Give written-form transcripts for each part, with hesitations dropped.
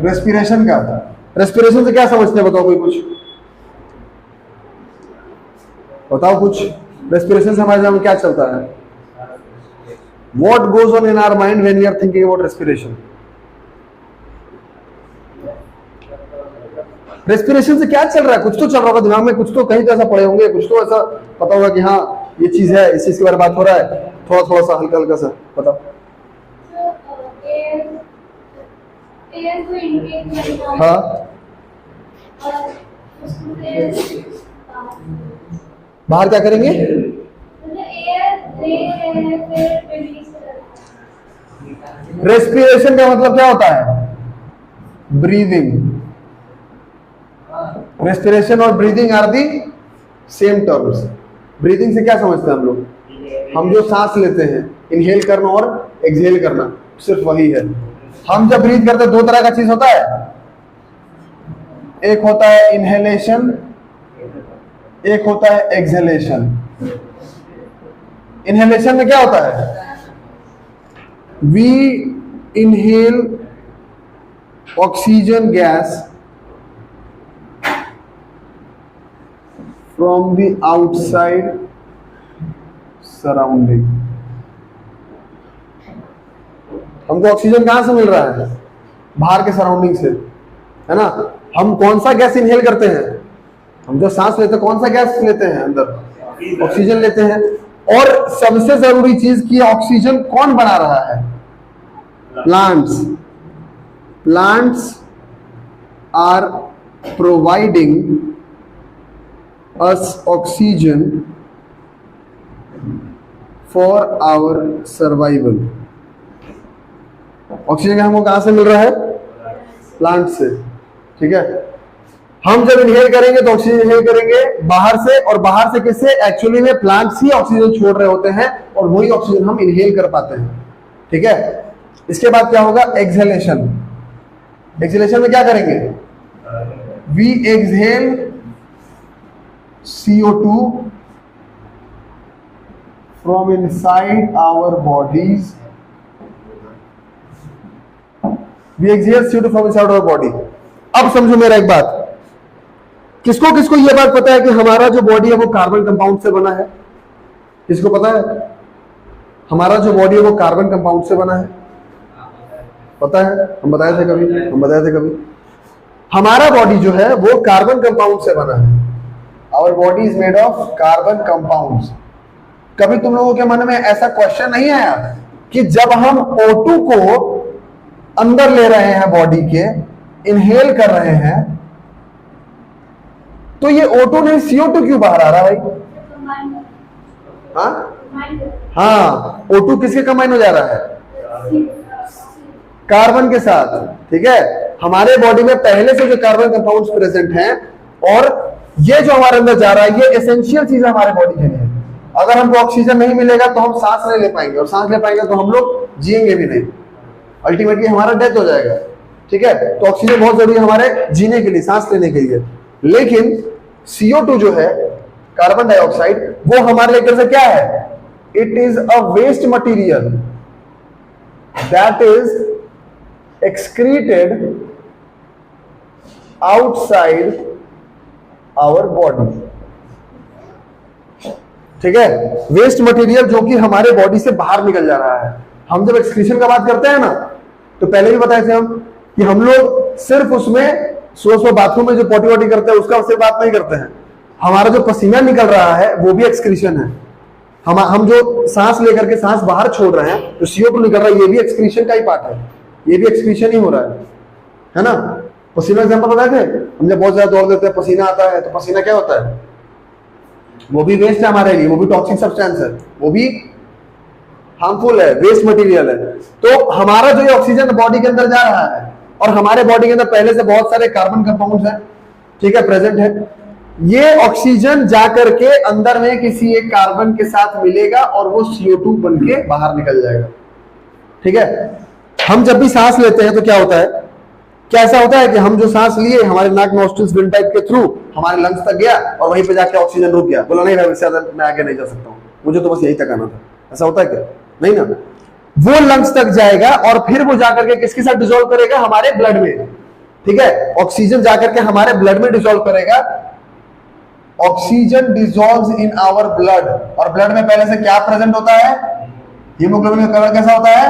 Respiration का। Respiration से क्या समझते हैं, बताओ कोई कुछ बताओ कुछ। रेस्पिरेशन से हमारे दिमाग में क्या चलता है? What goes on in our mind when we are thinking about respiration? Respiration से क्या चल रहा है? कुछ तो चल रहा होगा दिमाग में, कुछ तो कहीं तो ऐसा पढ़े होंगे, कुछ तो ऐसा पता होगा कि हाँ ये चीज है, इस चीज के बारे में बात हो रहा है। थोड़ा थोड़ा सा हल्का हल्का सा बताओ। हाँ, बाहर क्या करेंगे? रेस्पिरेशन का मतलब क्या होता है? ब्रीदिंग। रेस्पिरेशन और breathing are the same terms. Breathing से क्या समझते हैं हम लोग? हम जो सांस लेते हैं, इनहेल करना और एक्सहेल करना, सिर्फ वही है। हम जब ब्रीथ करते हैं दो तरह का चीज होता है, एक होता है इनहेलेशन, एक होता है एक्सहेलेशन। इनहेलेशन में क्या होता है? We inhale oxygen gas from the outside surrounding. हमको ऑक्सीजन कहां से मिल रहा है? बाहर के सराउंडिंग से, है ना। हम कौन सा गैस इनहेल करते हैं? हम जो सांस लेते हैं कौन सा गैस लेते हैं? अंदर ऑक्सीजन लेते हैं। और सबसे जरूरी चीज की ऑक्सीजन कौन बना रहा है? Plants. Plants are providing us oxygen for our survival. Oxygen हमको कहां से मिल रहा है? प्लांट से, ठीक है। हम जब इनहेल करेंगे तो ऑक्सीजन इनहेल करेंगे बाहर से, और बाहर से किससे? एक्चुअली में प्लांट्स ही ऑक्सीजन छोड़ रहे होते हैं और वही ऑक्सीजन हम इनहेल कर पाते हैं, ठीक है। इसके बाद क्या होगा? एक्सहेलेशन। एक्सहेलेशन में क्या करेंगे? We exhale CO2 from inside our bodies. We exhale CO2 from inside our body. अब समझो मेरा एक बात, किसको किसको यह बात पता है कि हमारा जो बॉडी है वो कार्बन कंपाउंड से बना है? किसको पता है हमारा जो बॉडी है वो कार्बन कंपाउंड से बना है? पता है, हम बताए थे कभी। हमारा बॉडी जो है वो कार्बन कंपाउंड से बना है। Our body is made of carbon compounds. कभी तुम लोगों के मन में ऐसा क्वेश्चन नहीं आया कि जब हम O2 को अंदर ले रहे हैं बॉडी के, इनहेल कर रहे हैं, तो ये O2 नहीं CO2 क्यों बाहर आ रहा है भाई? हाँ, O2 किसके कंबाइन हो जा रहा है? कार्बन के साथ, ठीक है। हमारे बॉडी में पहले से जो कार्बन कंपाउंड्स प्रेजेंट हैं, और ये जो हमारे अंदर जा रहा है ये एसेंशियल चीज है हमारे बॉडी के लिए। अगर हमको ऑक्सीजन नहीं मिलेगा तो हम सांस नहीं ले पाएंगे, और सांस ले पाएंगे तो हम लोग जिएंगे भी नहीं, अल्टीमेटली हमारा डेथ हो जाएगा, ठीक है। तो ऑक्सीजन बहुत जरूरी है हमारे जीने के लिए, सांस लेने के लिए। लेकिन CO2 जो है, कार्बन डाइऑक्साइड, वो हमारे लिए से क्या है? It is a waste material that is excreted outside our body, ठीक है। वेस्ट मटेरियल जो कि हमारे बॉडी से बाहर निकल जा रहा है। हम जब एक्सक्रीशन का बात करते हैं ना, तो पहले भी बताए थे हम कि हम लोग सिर्फ उसमें सुबह बाथरूम में जो पोटी वोटी करते हैं उसका सिर्फ बात नहीं करते हैं। हमारा जो पसीना निकल रहा है वो भी एक्सक्रीशन है। हम जो सांस लेकर के सांस बाहर छोड़ रहे हैं, जो CO2 निकल रहा है, ये भी एक्सक्रीशन का ही पार्ट है, ये भी एक्सक्रीशन ही हो रहा है ना। पसीना एग्जाम्पल बताए थे हम, जब बहुत ज्यादा दौड़ देते हैं पसीना आता है, तो पसीना क्या होता है? वो भी वेस्ट है हमारे लिए, वो भी टॉक्सिक सब्सटेंस है, वो भी हार्मफुल है, वेस्ट मटेरियल है। तो हमारा जो ये ऑक्सीजन बॉडी के अंदर जा रहा है, और हमारे बॉडी के अंदर पहले से बहुत सारे कार्बन कंपाउंड्स हैं, ठीक है, प्रेजेंट है। ये ऑक्सीजन जाकर के अंदर में किसी एक कार्बन के साथ मिलेगा और वो CO2 बन के बाहर निकल जाएगा, ठीक है। हम जब भी सांस लेते हैं तो क्या होता है? क्या ऐसा होता है कि हम जो सांस लिए हमारे नाक नॉस्ट्रिल्स विंड पाइप के थ्रू हमारे लंग्स तक गया और वहीं पे जाके ऑक्सीजन रुक गया, बोला नहीं भाई इससे ज्यादा मैं आगे नहीं जा सकता हूं, मुझे तो बस यही तक आना था, ऐसा होता है क्या? नहीं ना। वो लंग्स तक जाएगा और फिर वो जाकर के किसके साथ डिसॉल्व करेगा, हमारे ब्लड में। ठीक है, ऑक्सीजन जाकर के हमारे ब्लड में डिसॉल्व करेगा। Oxygen dissolves in our blood, और ब्लड में पहले से क्या प्रेजेंट होता है, हीमोग्लोबिन का कलर कैसा होता है,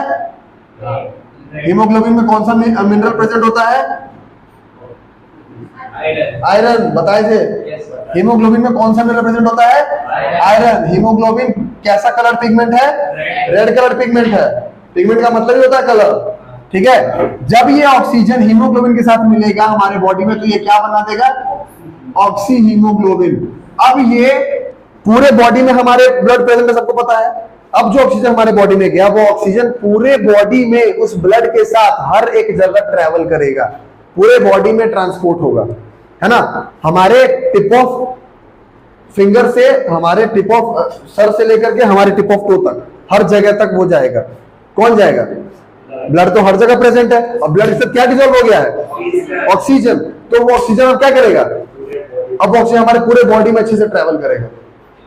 हीमोग्लोबिन में कौन सा मिनरल प्रेजेंट होता है, आयरन। बताए थे, हीमोग्लोबिन में कौन सा मिनरल प्रेजेंट होता है, आयरन। हीमोग्लोबिन कैसा कलर पिगमेंट है, रेड कलर पिगमेंट है। पिगमेंट का मतलब ही होता है कलर। ठीक है, जब ये ऑक्सीजन हीमोग्लोबिन के साथ मिलेगा हमारे बॉडी में तो ये क्या बना देगा, ऑक्सी हीमोग्लोबिन। अब ये पूरे बॉडी में हमारे ब्लड प्रेजेंट है, सबको पता है। अब जो ऑक्सीजन हमारे बॉडी में गया वो ऑक्सीजन पूरे बॉडी में उस ब्लड के साथ हर एक जगह ट्रेवल करेगा, पूरे बॉडी में ट्रांसपोर्ट होगा, है ना। हमारे टिप ऑफ फिंगर से, हमारे टिप ऑफ सर से लेकर के हमारे टिप ऑफ टो तक, हर जगह तक वो जाएगा। कौन जाएगा, ब्लड तो हर जगह प्रेजेंट है, और ब्लड से क्या डिसॉल्व हो गया है, ऑक्सीजन। तो वो ऑक्सीजन अब क्या करेगा, अब ऑक्सीजन हमारे पूरे बॉडी में अच्छे से ट्रेवल करेगा,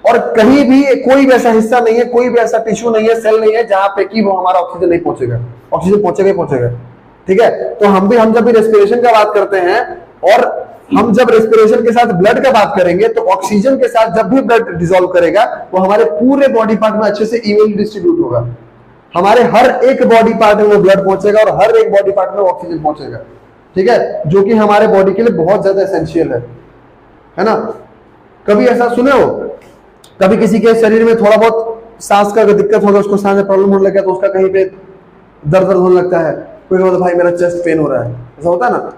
और कहीं भी कोई भी ऐसा हिस्सा नहीं है, कोई भी ऐसा टिश्यू नहीं है, सेल नहीं है जहां पे कि वो हमारा ऑक्सीजन नहीं पहुंचेगा। ऑक्सीजन पहुंचेगा ही पहुंचेगा। ठीक है, तो हम जब भी रेस्पिरेशन का बात करते हैं, और हम जब रेस्पिरेशन के साथ ब्लड का बात करेंगे, तो ऑक्सीजन के साथ जब भी ब्लड डिसॉल्व करेगा वो हमारे पूरे बॉडी पार्ट में अच्छे से इवनली डिस्ट्रीब्यूट होगा। हमारे हर एक बॉडी पार्ट में वो ब्लड पहुंचेगा और हर एक बॉडी पार्ट में ऑक्सीजन पहुंचेगा। ठीक है, जो कि हमारे बॉडी के लिए बहुत ज्यादा एसेंशियल है ना। कभी ऐसा सुने हो, कभी किसी के शरीर में थोड़ा बहुत सांस का दिक्कत होगा, उसको सांस में प्रॉब्लम होने लगा तो उसका कहीं पे दर्द होने लगता है, कोई बोलता भाई मेरा चेस्ट पेन हो रहा है, ऐसा होता है ना।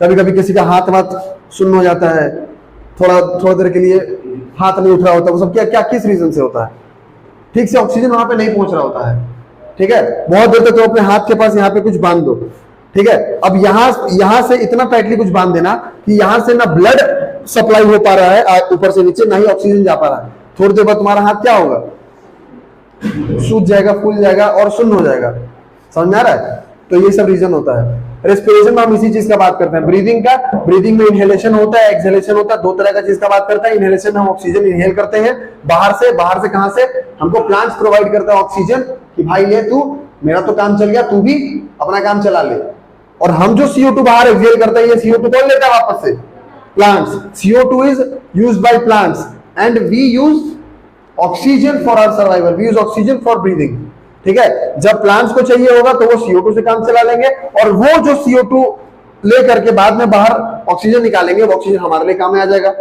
कभी कभी किसी का हाथ सुन्न हो जाता है, थोड़ा देर के लिए हाथ नहीं उठ रहा होता, वो सब क्या किस रीजन से होता है, ठीक से ऑक्सीजन वहां पे नहीं पहुंच रहा होता है। ठीक है, बहुत देर तक तो अपने हाथ के पास यहाँ पे कुछ बांध दो। ठीक है, अब यहां से इतना टाइटली कुछ बांध देना कि यहां से ना ब्लड सप्लाई हो पा रहा है ऊपर से नीचे, ना ही ऑक्सीजन जा पा रहा है। थोड़ी देर बाद तुम्हारा हाथ क्या होगा, सूज जाएगा, फूल जाएगा और सुन्न हो जाएगा। समझ में आ रहा है। तो ये सब रीजन होता है। रेस्पिरेशन में हम इसी चीज का बात करते हैं, ब्रीदिंग का। ब्रीदिंग में इनहेलेशन होता है, एक्सहेलेशन होता है, दो तरह का चीज का बात करता है। इनहेलेशन में हम ऑक्सीजन इनहेल करते हैं बाहर से कहां से, हमको प्लांट्स प्रोवाइड करता है ऑक्सीजन कि भाई ले तू, मेरा तो काम चल गया, तू भी अपना काम चला ले। और हम जो CO2 बाहर एक्सहेल करते हैं, ये CO2 कौन लेता है वापस से, plants. CO2 is used by plants and we use oxygen for our survival, we use oxygen for breathing. ठीक है, जब प्लांट्स को चाहिए होगा तो वो CO2 से काम चला लेंगे, और वो जो CO2 ले करके बाद में बाहर ऑक्सीजन निकालेंगे, वो ऑक्सीजन हमारे लिए काम में आ जाएगा।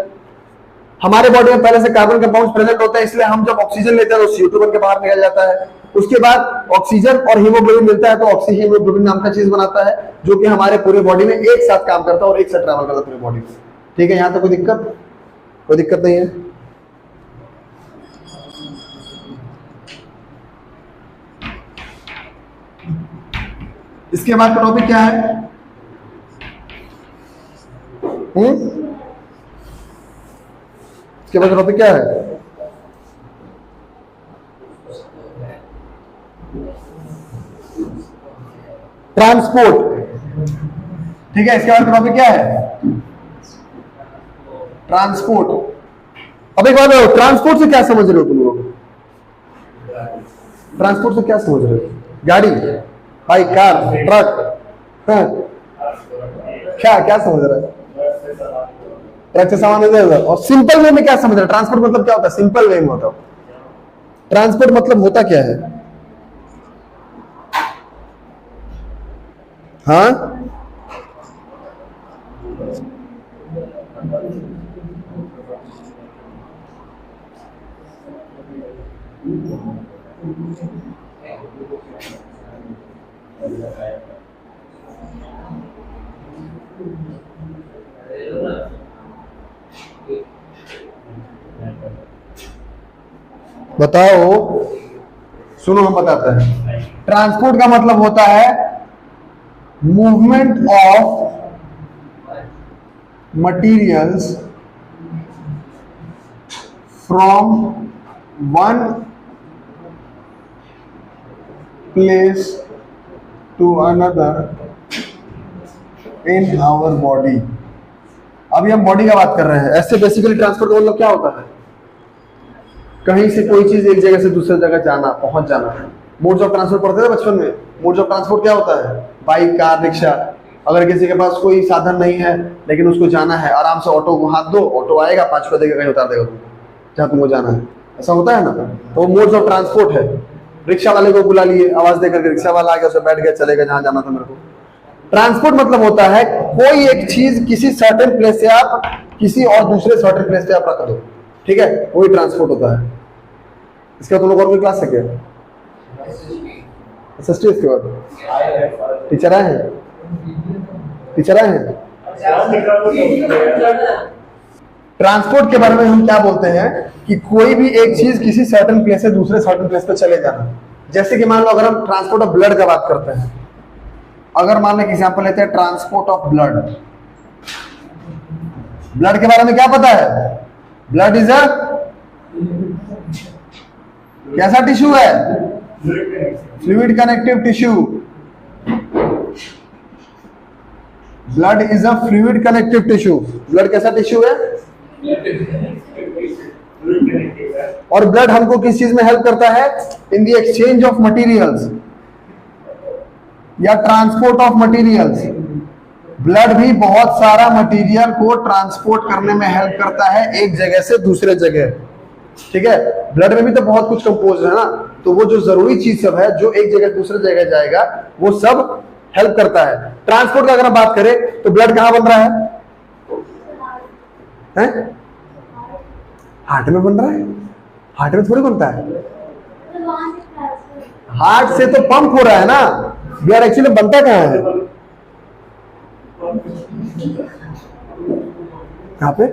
हमारे बॉडी में पहले से कार्बन कंपाउंड प्रेजेंट होता है, इसलिए हम जब ऑक्सीजन लेते हैं तो CO2 बन के बाहर निकल जाता है। उसके बाद ऑक्सीजन और हीमोग्लोबिन मिलता है तो ऑक्सी हीमोग्लोबिन नाम का चीज बनाता है, जो कि हमारे पूरे बॉडी में एक साथ काम करता है और एक साथ ट्रैवल करता है पूरी बॉडी में। ठीक है, यहां तो कोई दिक्कत नहीं है। इसके बाद का टॉपिक क्या है, इसके बाद टॉपिक क्या है, ट्रांसपोर्ट। ठीक है, इसके बाद टॉपिक क्या है, ट्रांसपोर्ट। अब एक बात बताओ, ट्रांसपोर्ट से क्या समझ रहे हो तुम लोग, ट्रांसपोर्ट से क्या समझ रहे हो, गाड़ी, बाइक, कार, ट्रक, क्या समझ रहा है, ट्रक से सामान इधर। और सिंपल वे में क्या समझ रहा है, ट्रांसपोर्ट मतलब क्या होता है, सिंपल वे में होता है ट्रांसपोर्ट मतलब होता क्या है, हाँ बताओ, सुनो हम बताते हैं। ट्रांसपोर्ट का मतलब होता है movement of materials from one place to another in our body. अभी हम बॉडी का बात कर रहे हैं। ऐसे बेसिकली ट्रांसपोर्ट का मतलब क्या होता है, कहीं से कोई चीज एक जगह से दूसरी जगह जाना, पहुंच जाना। मोड्स ऑफ ट्रांसपोर्ट पढ़ते थे बचपन में। मोड्स ऑफ ट्रांसपोर्ट क्या होता है? Bike, car, rickshaw. अगर किसी के पास कोई साधन नहीं है लेकिन उसको जाना है, आराम से ऑटो को हाथ दो, ऑटो आएगा, 5 रुपए देगा, कहीं उतार देगा तुमको जहाँ तुमको जाना है। ऐसा होता है ना, तो मोड्स ऑफ ट्रांसपोर्ट है। रिक्शा वाले को बुला लिए, आवाज देकर के रिक्शा वाला आ गया, उसे बैठ गया, चलेगा जहाँ जाना था मेरे को। ट्रांसपोर्ट मतलब होता है कोई एक चीज किसी सर्टेन प्लेस से आप किसी और दूसरे सर्टेन प्लेस पे आप रख दो, ठीक है, वही ट्रांसपोर्ट होता है। इसका तुम लोग और कोई क्लास है क्या? एसएसटी इसके बाद टीचर आए हैं, टीचर आए हैं। ट्रांसपोर्ट के बारे में हम क्या बोलते हैं कि कोई भी एक चीज किसी सर्टेन प्लेस से दूसरे सर्टेन प्लेस पे चले जाना। जैसे कि मान लो अगर हम ट्रांसपोर्ट ऑफ ब्लड का बात करते हैं, अगर मान लो एग्जांपल लेते हैं ट्रांसपोर्ट ऑफ ब्लड। ब्लड के बारे में क्या पता है? ब्लड इज अ कैसा टिश्यू है? Fluid connective tissue. Blood is a fluid connective tissue. Blood कैसा टिश्यू है? और ब्लड हमको किस चीज में हेल्प करता है? In the exchange of materials या ट्रांसपोर्ट ऑफ मटेरियल्स। ब्लड भी बहुत सारा मटेरियल को ट्रांसपोर्ट करने में हेल्प करता है एक जगह से दूसरे जगह, ठीक है। ब्लड में भी तो बहुत कुछ कंपोज है ना, तो वो जो जरूरी चीज सब है जो एक जगह दूसरे जगह जाएगा वो सब हेल्प करता है। ट्रांसपोर्ट का अगर हम बात करें तो ब्लड कहां बन रहा है? हार्ट में बन रहा है। हार्ट में थोड़ी बनता है, हार्ट से तो पंप हो रहा है ना। ब्लड एक्चुअली बनता कहां है? कहां पे?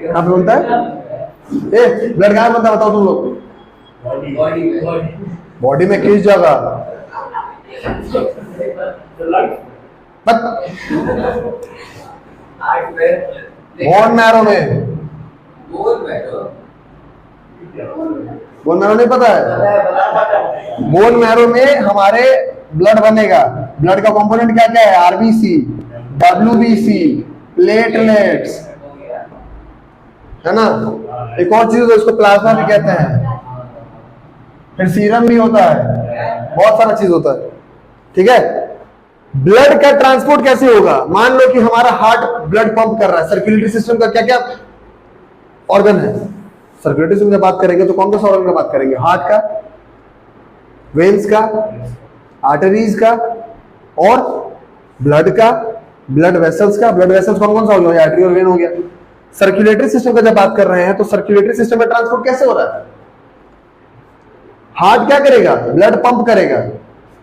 कहां पे बनता है? ब्लड कहां बनता है बताओ तुम लोग? बॉडी में किस जगह? बोन मैरो में। बोन मैरो नहीं पता है? बोन मैरो में हमारे ब्लड बनेगा। ब्लड का कंपोनेंट क्या क्या है? आरबीसी, डब्ल्यूबीसी, प्लेटलेट्स, है ना। एक और चीज उसको प्लाज्मा भी कहते हैं, फिर सीरम भी होता है, बहुत सारा चीज होता है, ठीक है। ब्लड का ट्रांसपोर्ट कैसे होगा? मान लो कि हमारा हार्ट ब्लड पंप कर रहा है। सर्कुलेटरी सिस्टम का क्या क्या ऑर्गन है? सर्कुलेटरी सिस्टम की बात करेंगे तो कौन सा ऑर्गन की बात करेंगे? हार्ट का, वेन्स का, आर्टरीज का और ब्लड का, ब्लड वेसल्स का। ब्लड वेसल्स कौन कौन सा हो गया? आर्टरी और वेन हो गया। सर्कुलेटरी सिस्टम का जब बात कर रहे हैं तो सर्कुलेटरी सिस्टम में ट्रांसपोर्ट कैसे हो रहा है? हार्ट क्या करेगा? ब्लड पंप करेगा,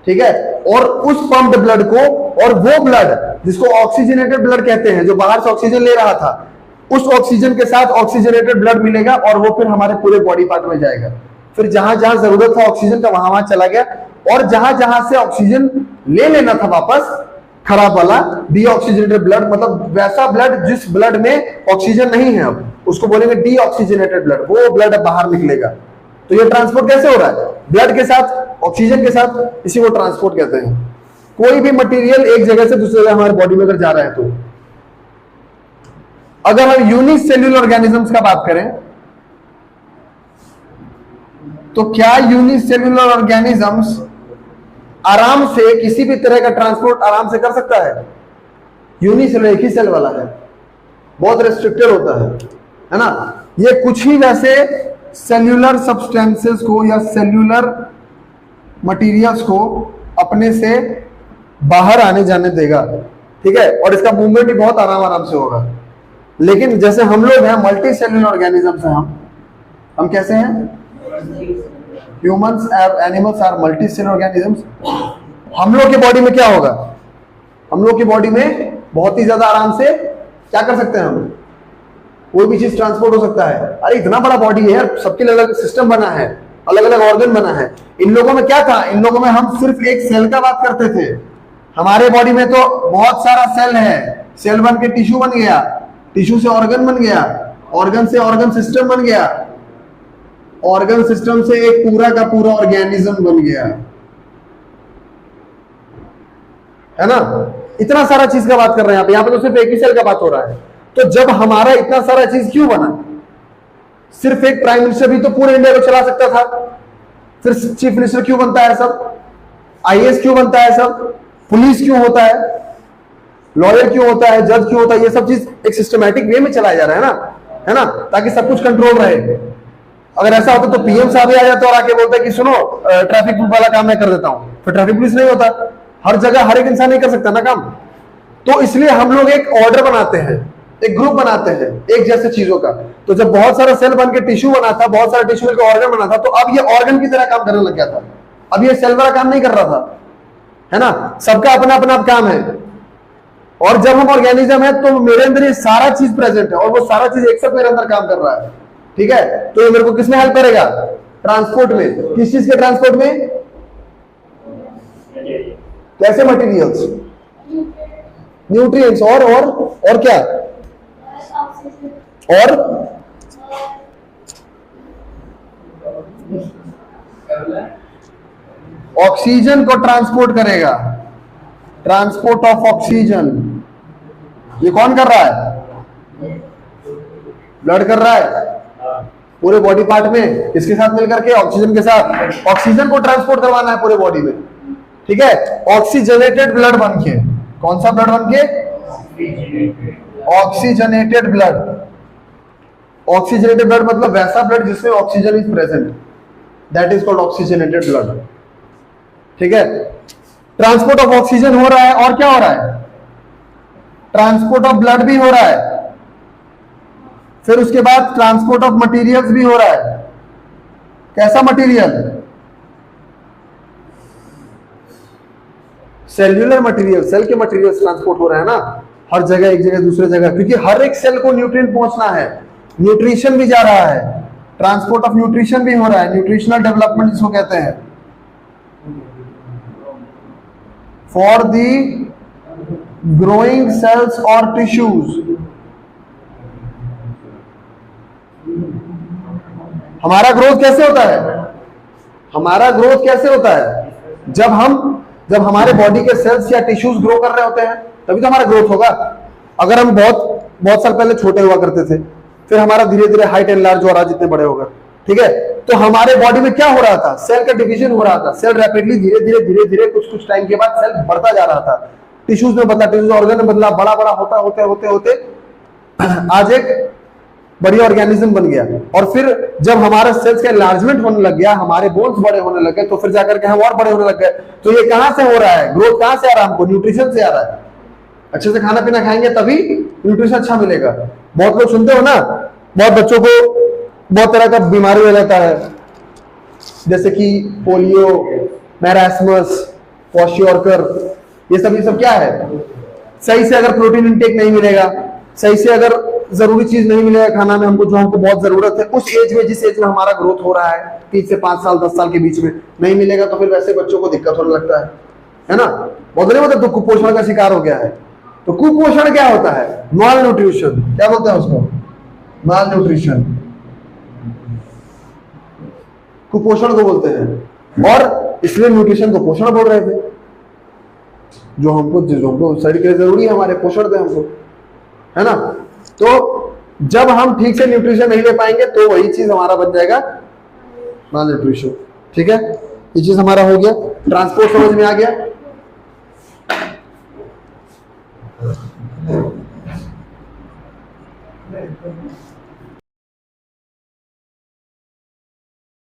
ठीक है। और उस पंप्ड ब्लड को, और वो ब्लड जिसको ऑक्सीजनेटेड ब्लड कहते हैं, जो बाहर से ऑक्सीजन ले रहा था, उस ऑक्सीजन के साथ ऑक्सीजनेटेड ब्लड मिलेगा और वो फिर हमारे पूरे बॉडी पार्ट में जाएगा। फिर जहां जहां जरूरत था ऑक्सीजन का वहां वहां चला गया, और जहां जहां से ऑक्सीजन ले लेना था वापस, खराब वाला डीऑक्सीजनेटेड ब्लड, मतलब वैसा ब्लड जिस ब्लड में ऑक्सीजन नहीं है, अब उसको बोलेंगे डीऑक्सीजनेटेड ब्लड, वो ब्लड अब बाहर निकलेगा। तो ये ट्रांसपोर्ट कैसे हो रहा है? ब्लड के साथ, ऑक्सीजन के साथ, इसी को ट्रांसपोर्ट कहते हैं। कोई भी मटेरियल एक जगह से दूसरी जगह हमारे बॉडी में अगर जा रहा है तो। अगर हम यूनिसेल्युलर ऑर्गेनिजम्स का बात करें तो क्या यूनिसेल्युलर ऑर्गेनिजम्स आराम से किसी भी तरह का ट्रांसपोर्ट आराम से कर सकता है? यूनिसेलुलर, एक ही सेल वाला है, बहुत रेस्ट्रिक्टेड होता है ना। ये कुछ ही वैसे सेल्यूलर सब्सटेंसेस को या सेल्यूलर मटेरियल्स को अपने से बाहर आने जाने देगा, ठीक है। और इसका मूवमेंट भी बहुत आराम आराम से होगा। लेकिन जैसे हम लोग हैं, मल्टी सेल्यूलर ऑर्गेनिजम्स हैं, हम कैसे हैं? Humans animals are multicellular organisms. हम लोग की बॉडी में क्या होगा? हम लोग की बॉडी में बहुत ही ज्यादा आराम से क्या कर सकते हैं हम? कोई भी चीज ट्रांसपोर्ट हो सकता है। अरे इतना बड़ा बॉडी है यार, सबके अलग अलग सिस्टम बना है, अलग अलग ऑर्गन बना है। इन लोगों में क्या था? इन लोगों में हम सिर्फ एक सेल का बात करते थे। हमारे बॉडी में तो बहुत सारा सेल है। सेल बन के टिश्यू बन गया, टिश्यू से ऑर्गन बन गया, ऑर्गन से ऑर्गन सिस्टम बन गया, ऑर्गन सिस्टम से एक पूरा का पूरा ऑर्गेनिज्म बन गया, है ना। इतना सारा चीज का बात कर रहे हैं यहाँ पे तो सिर्फ एक ही सेल का बात हो रहा है। तो जब हमारा इतना सारा चीज क्यों बना? सिर्फ एक प्राइम मिनिस्टर भी तो पूरे इंडिया को चला सकता था, फिर चीफ मिनिस्टर क्यों बनता है सब, आईएएस क्यों बनता है सब, पुलिस क्यों होता है, लॉयर क्यों होता है, जज क्यों होता है, ये सब चीज एक सिस्टमैटिक वे में चलाया जा रहा है ना, ताकि सब कुछ कंट्रोल रहे। अगर ऐसा होता तो पीएम साहब ही आ जाते और आके बोलते कि सुनो ट्रैफिक पुलिस वाला काम मैं कर देता हूं, फिर ट्रैफिक पुलिस नहीं होता। हर जगह हर एक इंसान नहीं कर सकता ना काम। तो इसलिए हम लोग एक ऑर्डर बनाते हैं, एक ग्रुप बनाते हैं एक जैसे चीजों का। तो जब बहुत सारा सेल बन के टिश्यू बना था, बहुत सारा टिश्यू मिलकर ऑर्गन बना था, तो अब ये ऑर्गन की तरह काम करने लग गया था। अब ये सेल वाला काम नहीं कर रहा था, है ना, सबका अपना अपना काम है। और जब हम ऑर्गेनिज्म है तो मेरे अंदर ये सारा चीज प्रेजेंट है और वो सारा चीज एक साथ मेरे अंदर काम कर रहा है, ठीक है। तो ये मेरे को किसमें हेल्प करेगा, ट्रांसपोर्ट में। किस चीज के ट्रांसपोर्ट में, कैसे, मटेरियल्स, न्यूट्रिएंट्स और क्या, और ऑक्सीजन को ट्रांसपोर्ट करेगा, ट्रांसपोर्ट ऑफ ऑक्सीजन। ये कौन कर रहा है, ब्लड कर रहा है पूरे बॉडी पार्ट में, किसके साथ मिलकर के, ऑक्सीजन के साथ। ऑक्सीजन को ट्रांसपोर्ट करवाना है पूरे बॉडी में, ठीक है। ऑक्सीजनेटेड ब्लड बन के, कौन सा ब्लड बन के, ऑक्सीजनेटेड ब्लड। ऑक्सीजनेटेड ब्लड मतलब वैसा ब्लड जिसमें oxygen is present, that is called oxygenated blood, ठीक है। ट्रांसपोर्ट ऑफ ऑक्सीजन हो रहा है, और क्या हो रहा है, ट्रांसपोर्ट ऑफ ब्लड भी हो रहा है, फिर उसके बाद ट्रांसपोर्ट ऑफ मटेरियल्स भी हो रहा है। कैसा मटेरियल, सेल्यूलर मटेरियल, सेल के मटेरियल्स ट्रांसपोर्ट हो रहा है ना, हर जगह, एक जगह दूसरे जगह, क्योंकि हर एक सेल को न्यूट्रिएंट पहुंचना है, न्यूट्रिशन भी जा रहा है, ट्रांसपोर्ट ऑफ न्यूट्रिशन भी हो रहा है, न्यूट्रिशनल डेवलपमेंट जिसको कहते हैं। फॉर दी ग्रोइंग सेल्स और टिश्यूज, हमारा ग्रोथ कैसे होता है, हमारा ग्रोथ कैसे होता है, जब हमारे बॉडी के सेल्स या टिश्यूज ग्रो कर रहे होते हैं तभी तो हमारा ग्रोथ होगा। अगर हम बहुत साल पहले छोटे हुआ करते थे, फिर हमारा धीरे धीरे हाइट एंड लार्ज हो रहा, जितने बड़े होगा, ठीक है। तो हमारे बॉडी में क्या हो रहा था, सेल का डिवीजन हो रहा था, सेल रैपिडली धीरे धीरे कुछ टाइम के बाद सेल बढ़ता जा रहा था, टिश्यूज में बदला, टिश्यूज ऑर्गन में बदला, बड़ा होते आज एक बड़ी ऑर्गेनिज्म बन गया। और फिर जब हमारे सेल्स का एनलार्जमेंट होने लग गया, हमारे बोन्स बड़े होने लग गए, तो फिर जाकर के हम और बड़े होने लग गए। तो ये कहां से हो रहा है, ग्रोथ कहां से आ रहा है, हमको न्यूट्रिशन से आ रहा है। अच्छे से खाना पीना खाएंगे तभी न्यूट्रिशन अच्छा मिलेगा। बहुत लोग सुनते हो ना, बहुत बच्चों को बहुत तरह का बीमारी हो जाता है, जैसे कि पोलियो, मैरास्मस, क्वाशियोर्कर, ये सब क्या है, सही से अगर प्रोटीन इंटेक नहीं मिलेगा, सही से अगर जरूरी चीज नहीं मिलेगा खाना में हमको, जो हमको बहुत जरूरत है उस एज में, जिस एज में हमारा ग्रोथ हो रहा है 3 से 5 साल 10 साल के बीच में नहीं मिलेगा, तो फिर वैसे बच्चों को दिक्कत होने लगता है ना। बहुत नहीं होता, तो कुपोषण का शिकार हो गया है। तो कुपोषण क्या होता है, माल न्यूट्रिशन, क्या बोलते हैं उसको, माल न्यूट्रिशन, कुपोषण को बोलते हैं। और इसलिए न्यूट्रिशन को पोषण बोल रहे थे, जो हमको शरीर के लिए जरूरी है, हमारे पोषण दे हमको, है ना। तो जब हम ठीक से न्यूट्रिशन नहीं ले पाएंगे तो वही चीज हमारा बन जाएगा माल न्यूट्रिशन, ठीक है। ये चीज हमारा हो गया, ट्रांसपोर्ट समझ में आ गया।